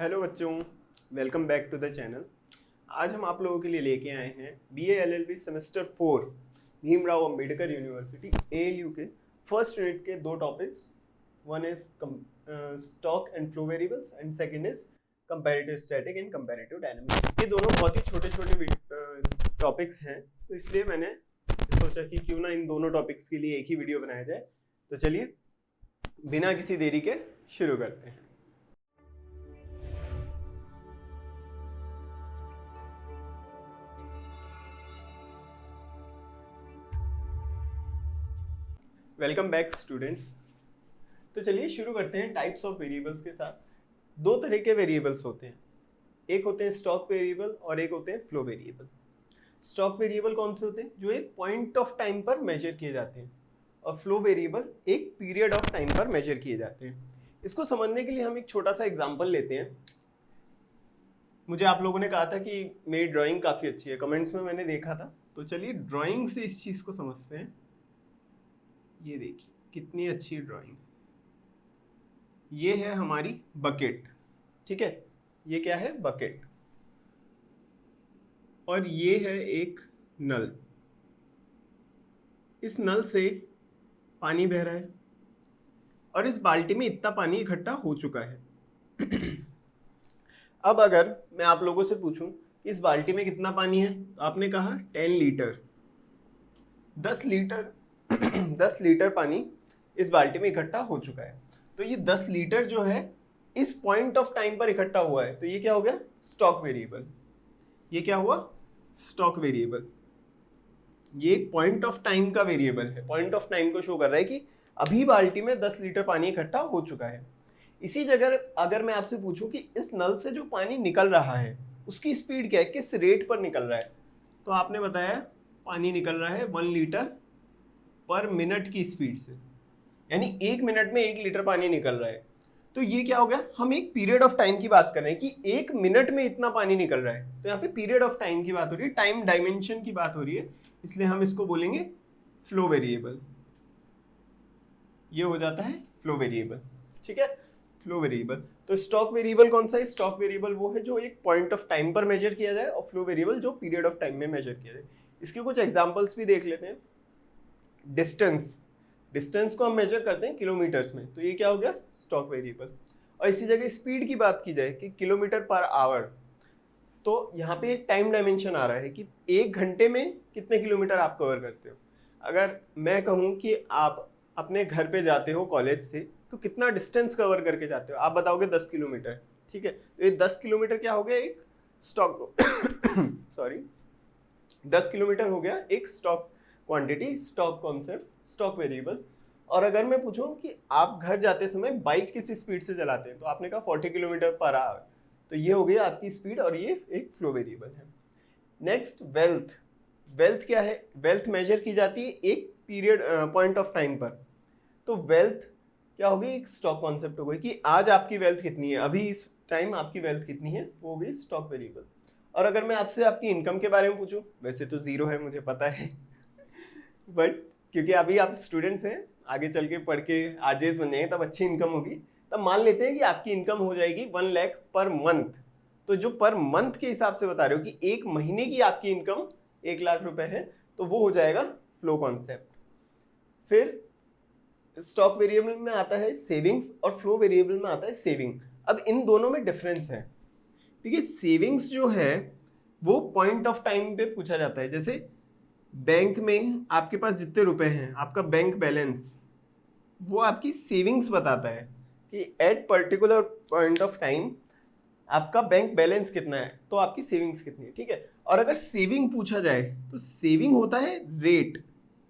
Hello बच्चों, welcome back to the channel. आज हम आप लोगों के लिए लेके आए हैं BA LLB semester 4 Bhimrao Ambedkar university ALU के फर्स्ट यूनिट के दो topics. One is stock and flow variables and second is comparative static and comparative dynamics. ये दोनों बहुत ही छोटे छोटे टॉपिक्स हैं, तो इसलिए मैंने सोचा कि क्यों ना इन दोनों टॉपिक्स के लिए एक ही वीडियो बनाया जाए। तो चलिए बिना किसी देरी के शुरू करते हैं। Welcome back students. तो चलिए शुरू करते हैं टाइप्स ऑफ वेरिएबल्स के साथ। दो तरह के वेरिएबल्स होते हैं, एक होते हैं स्टॉक वेरिएबल और एक होते हैं फ्लो वेरिएबल। स्टॉक वेरिएबल कौन से होते हैं? जो एक पॉइंट ऑफ टाइम पर मेजर किए जाते हैं, और फ्लो वेरिएबल एक पीरियड ऑफ टाइम पर मेजर किए जाते हैं। इसको समझने के लिए हम एक छोटा सा एग्जाम्पल लेते हैं। मुझे आप लोगों ने कहा था कि मेरी ड्राइंग काफ़ी अच्छी है, कमेंट्स में मैंने देखा था। तो चलिए ड्राइंग से इस चीज़ को समझते हैं। ये देखिए कितनी अच्छी ड्राइंग। ये है हमारी बकेट, ठीक है। ये क्या है? बकेट। और ये है एक नल। इस नल से पानी बह रहा है और इस बाल्टी में इतना पानी इकट्ठा हो चुका है। अब अगर मैं आप लोगों से पूछूं कि इस बाल्टी में कितना पानी है, तो आपने कहा 10 लीटर। 10 लीटर 10 लीटर पानी इस बाल्टी में इकट्ठा हो चुका है। तो ये 10 लीटर जो है इस पॉइंट ऑफ टाइम पर इकट्ठा हुआ है, तो ये क्या हो गया? Stock variable. ये क्या हुआ? Stock variable. ये पॉइंट ऑफ टाइम का वेरिएबल है, पॉइंट ऑफ टाइम को शो कर रहा है कि अभी बाल्टी में 10 लीटर पानी इकट्ठा हो चुका है। इसी जगह अगर मैं आपसे पूछूं कि इस नल से जो पानी निकल रहा है उसकी स्पीड क्या है, किस रेट पर निकल रहा है, तो आपने बताया पानी निकल रहा है 1 लीटर पर मिनट की स्पीड से, यानी 1 मिनट में 1 लीटर पानी निकल रहा है। तो ये क्या हो गया? हम एक पीरियड ऑफ टाइम की बात कर रहे हैं कि 1 मिनट में इतना पानी निकल रहा है। तो यहाँ पे पीरियड ऑफ टाइम की बात हो रही है, टाइम डायमेंशन की बात हो रही है, इसलिए हम इसको बोलेंगे फ्लो वेरिएबल। ये हो जाता है फ्लो वेरिएबल, ठीक है। Flow variable. तो स्टॉक वेरिएबल कौन सा है? स्टॉक वेरिएबल वो है जो एक पॉइंट ऑफ टाइम पर मेजर किया जाए, और फ्लो वेरिएबल जो पीरियड ऑफ टाइम में मेजर किया जाए। इसके कुछ एग्जांपल्स भी देख लेते हैं। डिस्टेंस, डिस्टेंस को हम मेजर करते हैं किलोमीटर्स में, तो ये क्या हो गया? Stock variable. और इसी जगह स्पीड की बात की जाए कि किलोमीटर पर आवर, तो यहाँ पे एक टाइम डायमेंशन आ रहा है कि 1 घंटे में कितने किलोमीटर आप कवर करते हो। अगर मैं कहूँ कि आप अपने घर पे जाते हो कॉलेज से, तो कितना डिस्टेंस कवर करके जाते हो? आप बताओगे 10 किलोमीटर, ठीक है। तो ये 10 किलोमीटर क्या हो गया? एक स्टॉक सॉरी 10 किलोमीटर हो गया एक stock quantity, stock concept, stock variable. और अगर मैं पूछूं कि आप घर जाते समय बाइक किस स्पीड से चलाते हैं, तो आपने कहा 40 किलोमीटर पर आवर। तो ये हो गई आपकी स्पीड, और ये एक फ्लो वेरिएबल है। Next wealth. वेल्थ क्या है? वेल्थ मेजर की जाती है एक पीरियड पॉइंट ऑफ टाइम पर। तो वेल्थ क्या होगी? एक स्टॉक कॉन्सेप्ट हो गई कि आज आपकी वेल्थ कितनी है, अभी इस टाइम आपकी वेल्थ कितनी है, वो होगी स्टॉक वेरिएबल। और अगर मैं आपसे आपकी इनकम के बारे में पूछूं, वैसे तो जीरो है मुझे पता है, बट क्योंकि अभी आप स्टूडेंट्स हैं, आगे चल के पढ़ के आरजेएस बन जाएंगे, तब अच्छी इनकम होगी। तब मान लेते हैं कि आपकी इनकम हो जाएगी 1 लाख पर मंथ। तो जो पर मंथ के हिसाब से बता रहे हो कि एक महीने की आपकी इनकम 1 लाख रुपए है, तो वो हो जाएगा फ्लो कॉन्सेप्ट। फिर स्टॉक वेरिएबल में आता है सेविंग्स और फ्लो वेरिएबल में आता है सेविंग। अब इन दोनों में डिफरेंस है। देखिए सेविंग्स जो है वो पॉइंट ऑफ टाइम पे पूछा जाता है। जैसे बैंक में आपके पास जितने रुपए हैं, आपका बैंक बैलेंस, वो आपकी सेविंग्स बताता है कि at particular point of time आपका बैंक बैलेंस कितना है, तो आपकी सेविंग्स कितनी है, ठीक है। और अगर सेविंग पूछा जाए तो सेविंग होता है रेट।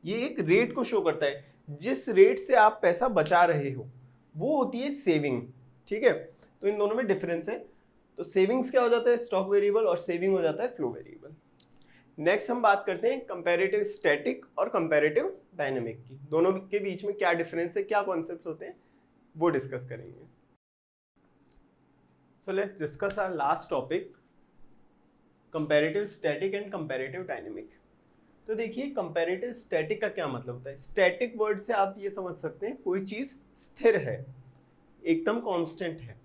ये एक रेट को शो करता है, जिस रेट से आप पैसा बचा रहे हो वो होती है सेविंग, ठीक है। तो इन दोनों में डिफरेंस है। तो सेविंग्स क्या हो जाता है? स्टॉक वेरिएबल, और सेविंग हो जाता है फ्लो वेरिएबल। नेक्स्ट हम बात करते हैं कंपैरेटिव स्टैटिक और कंपैरेटिव डायनेमिक की। दोनों के बीच में क्या डिफरेंस है, क्या कॉन्सेप्ट्स होते हैं, वो डिस्कस करेंगे। So let's discuss our last topic, comparative static and comparative dynamic. तो देखिए कंपैरेटिव स्टैटिक का क्या मतलब होता है। स्टैटिक वर्ड से आप ये समझ सकते हैं कोई चीज स्थिर है, एकदम कांस्टेंट है।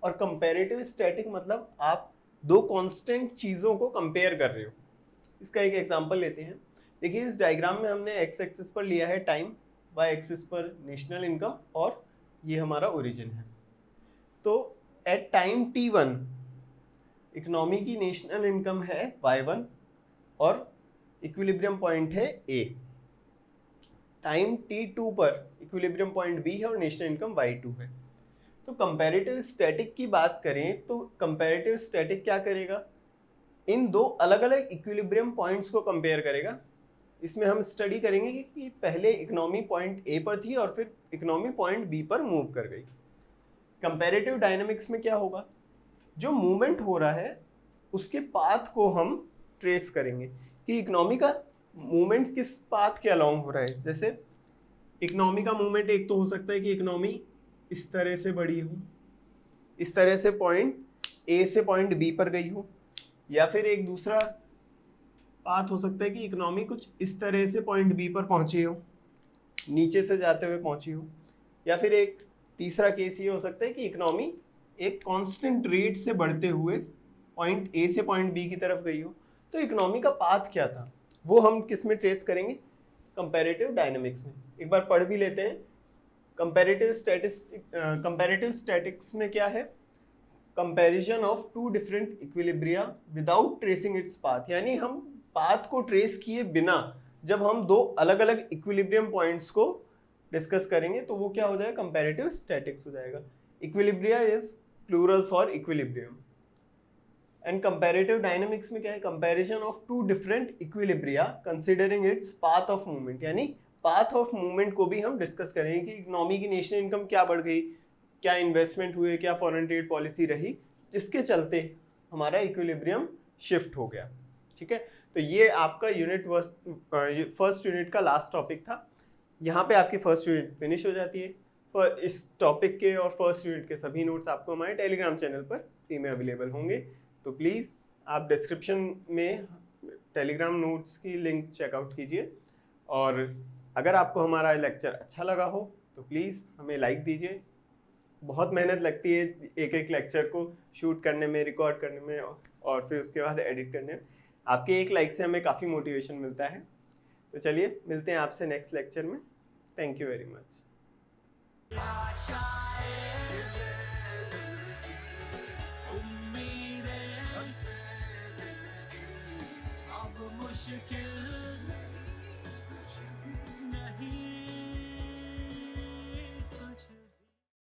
और कंपैरेटिव स्टैटिक मतलब आप दो कांस्टेंट चीज़ों को कंपेयर कर रहे हो। इसका एक एग्जांपल लेते हैं। देखिए इस डायग्राम में हमने एक्स एक्सिस पर लिया है टाइम, वाई एक्सिस पर नेशनल इनकम और ये हमारा ओरिजिन है। तो एट टाइम t1 इकोनॉमी की नेशनल इनकम है y1 और इक्विलिब्रियम पॉइंट है a। टाइम t2 पर इक्विलिब्रियम पॉइंट b है और नेशनल इनकम y2 है। तो कंपैरेटिव स्टैटिक की बात करें तो कंपैरेटिव स्टैटिक क्या करेगा, इन दो अलग अलग इक्विलिब्रियम पॉइंट्स को कंपेयर करेगा। इसमें हम स्टडी करेंगे कि पहले इकोनॉमी पॉइंट ए पर थी और फिर इकोनॉमी पॉइंट बी पर मूव कर गई। कंपैरेटिव डायनामिक्स में क्या होगा, जो मूवमेंट हो रहा है उसके पाथ को हम ट्रेस करेंगे कि इकोनॉमी का मूवमेंट किस पाथ के अलोंग हो रहा है। जैसे इकोनॉमी का मूवमेंट एक तो हो सकता है कि इकोनॉमी इस तरह से बढ़ी हो, इस तरह से पॉइंट ए से पॉइंट बी पर गई हो, या फिर एक दूसरा पाथ हो सकता है कि इकोनॉमी कुछ इस तरह से पॉइंट बी पर पहुंची हो, नीचे से जाते हुए पहुंची हो, या फिर एक तीसरा केस ये हो सकता है कि इकोनॉमी एक कांस्टेंट रेट से बढ़ते हुए पॉइंट ए से पॉइंट बी की तरफ गई हो। तो इकोनॉमी का पाथ क्या था वो हम किस में ट्रेस करेंगे, कंपैरेटिव डायनामिक्स में। एक बार पढ़ भी लेते हैं। कंपैरेटिव स्टैटिक्स में क्या है, comparison of two different equilibria without tracing its path, यानी हम पाथ को ट्रेस किए बिना जब हम दो अलग अलग इक्विलिब्रियम पॉइंट्स को डिस्कस करेंगे तो वो क्या हो जाएगा, कंपैरेटिव स्टैटिक्स हो जाएगा। Equilibria is plural for equilibrium. And comparative dynamics में क्या है, comparison of two different equilibria considering its path of movement, यानी पाथ ऑफ मूवमेंट को भी हम डिस्कस करेंगे कि इकोनॉमी की नेशनल इनकम क्या बढ़ गई, क्या इन्वेस्टमेंट हुए, क्या फॉरेन ट्रेड पॉलिसी रही जिसके चलते हमारा इक्विलिब्रियम शिफ्ट हो गया। ठीक है, तो ये आपका फर्स्ट यूनिट का लास्ट टॉपिक था। यहाँ पे आपकी फर्स्ट यूनिट फिनिश हो जाती है। इस टॉपिक के और फर्स्ट यूनिट के सभी नोट्स आपको हमारे टेलीग्राम चैनल पर फ्री में अवेलेबल होंगे, तो प्लीज़ आप डिस्क्रिप्शन में टेलीग्राम नोट्स की लिंक चेकआउट कीजिए। और अगर आपको हमारा लेक्चर अच्छा लगा हो तो प्लीज़ हमें लाइक दीजिए। बहुत मेहनत लगती है एक एक लेक्चर को शूट करने में, रिकॉर्ड करने में और फिर उसके बाद एडिट करने में। आपके एक लाइक से हमें काफ़ी मोटिवेशन मिलता है। तो चलिए मिलते हैं आपसे नेक्स्ट लेक्चर में। Thank you very much. मुश्किल